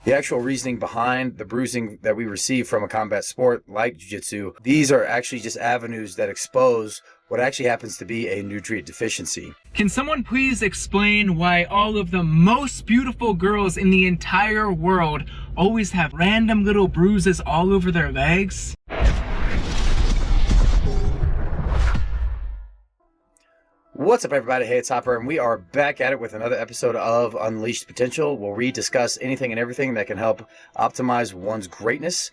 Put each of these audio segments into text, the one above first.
The actual reasoning behind the bruising that we receive from a combat sport like Jiu-Jitsu, these are actually just avenues that expose what actually happens to be a nutrient deficiency. Can someone please explain why all of the most beautiful girls in the entire world always have random little bruises all over their legs? What's up, everybody? Hey, it's Hopper, and we are back at it with another episode of Unleashed Potential, where we discuss anything and everything that can help optimize one's greatness.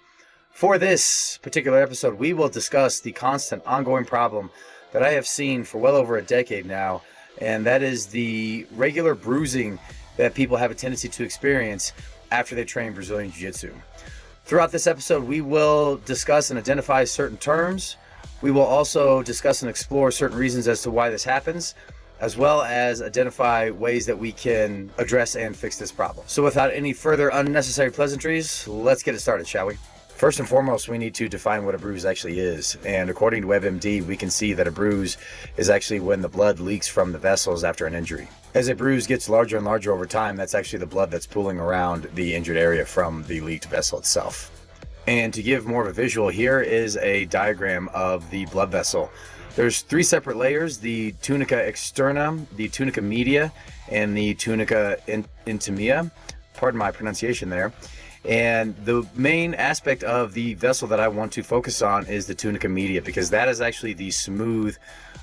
For this particular episode, we will discuss the constant ongoing problem that I have seen for well over a decade now, and that is the regular bruising that people have a tendency to experience after they train Brazilian Jiu-Jitsu. Throughout this episode, we will discuss and identify certain terms. We will also discuss and explore certain reasons as to why this happens, as well as identify ways that we can address and fix this problem. So without any further unnecessary pleasantries, let's get it started, shall we? First and foremost, we need to define what a bruise actually is. And according to WebMD, we can see that a bruise is actually when the blood leaks from the vessels after an injury. As a bruise gets larger and larger over time, that's actually the blood that's pooling around the injured area from the leaked vessel itself. And to give more of a visual, here is a diagram of the blood vessel. There's three separate layers: the tunica externa, the tunica media, and the tunica intima. Pardon my pronunciation there. And the main aspect of the vessel that I want to focus on is the tunica media, because that is actually the smooth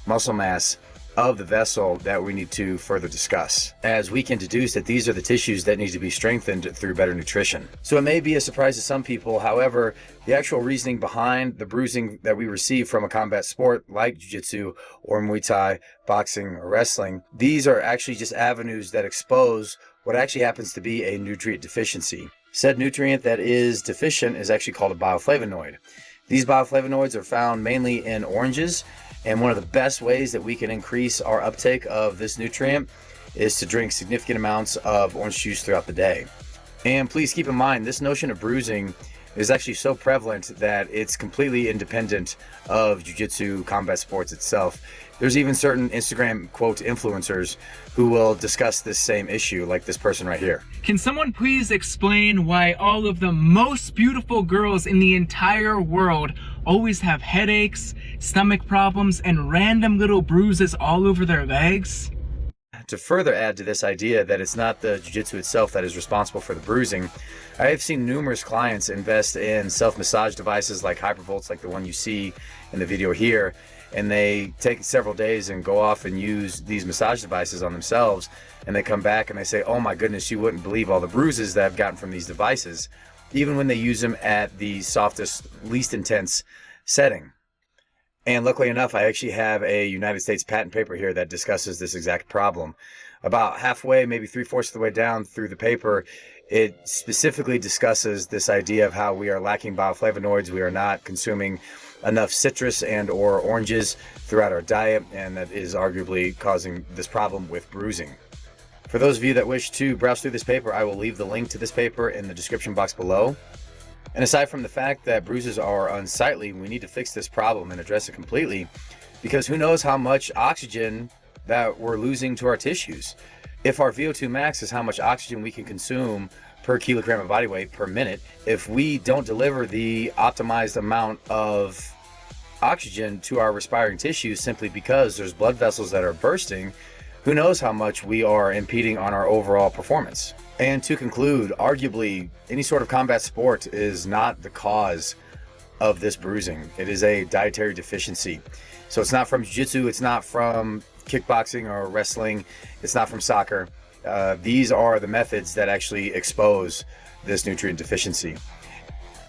muscle mass of the vessel that we need to further discuss, as we can deduce that these are the tissues that need to be strengthened through better nutrition. So it may be a surprise to some people, however, the actual reasoning behind the bruising that we receive from a combat sport like Jiu-Jitsu or Muay Thai, boxing, or wrestling, these are actually just avenues that expose what actually happens to be a nutrient deficiency. Said nutrient that is deficient is actually called a bioflavonoid. These bioflavonoids are found mainly in oranges, and one of the best ways that we can increase our uptake of this nutrient is to drink significant amounts of orange juice throughout the day. And please keep in mind, this notion of bruising is actually so prevalent that it's completely independent of Jiu-Jitsu combat sports itself. There's even certain Instagram quote influencers who will discuss this same issue, like this person right here. Can someone please explain why all of the most beautiful girls in the entire world always have headaches, stomach problems, and random little bruises all over their legs? To further add to this idea that it's not the Jiu-Jitsu itself that is responsible for the bruising, I have seen numerous clients invest in self-massage devices like Hypervolts, like the one you see in the video here, and they take several days and go off and use these massage devices on themselves, and they come back and they say, oh my goodness, you wouldn't believe all the bruises that I've gotten from these devices, even when they use them at the softest, least intense setting. And luckily enough, I actually have a United States patent paper here that discusses this exact problem. About halfway, maybe 3/4 of the way down through the paper, it specifically discusses this idea of how we are lacking bioflavonoids. We are not consuming enough citrus and or oranges throughout our diet, and that is arguably causing this problem with bruising. For those of you that wish to browse through this paper, I will leave the link to this paper in the description box below. And aside from the fact that bruises are unsightly, we need to fix this problem and address it completely, because who knows how much oxygen that we're losing to our tissues. If our VO2 max is how much oxygen we can consume per kilogram of body weight per minute, if we don't deliver the optimized amount of oxygen to our respiring tissues simply because there's blood vessels that are bursting, who knows how much we are impeding on our overall performance. And to conclude, arguably, any sort of combat sport is not the cause of this bruising. It is a dietary deficiency. So it's not from Jiu-Jitsu, it's not from kickboxing or wrestling, it's not from soccer. These are the methods that actually expose this nutrient deficiency.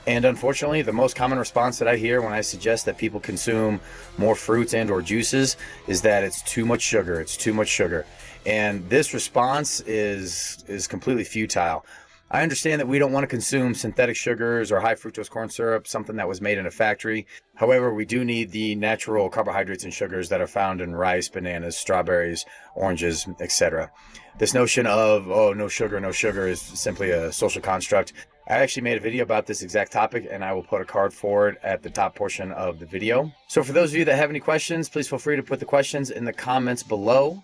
And unfortunately, the most common response that I hear when I suggest that people consume more fruits and or juices is that it's too much sugar, it's too much sugar. And this response is completely futile. I understand that we don't want to consume synthetic sugars or high fructose corn syrup, something that was made in a factory. However, we do need the natural carbohydrates and sugars that are found in rice, bananas, strawberries, oranges, etc. This notion of, oh, no sugar is simply a social construct. I actually made a video about this exact topic, and I will put a card for it at the top portion of the video. So for those of you that have any questions, please feel free to put the questions in the comments below.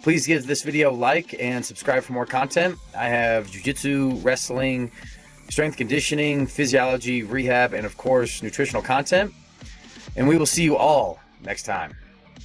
Please give this video a like and subscribe for more content. I have jiu-jitsu, wrestling, strength conditioning, physiology, rehab, and of course, nutritional content. And we will see you all next time.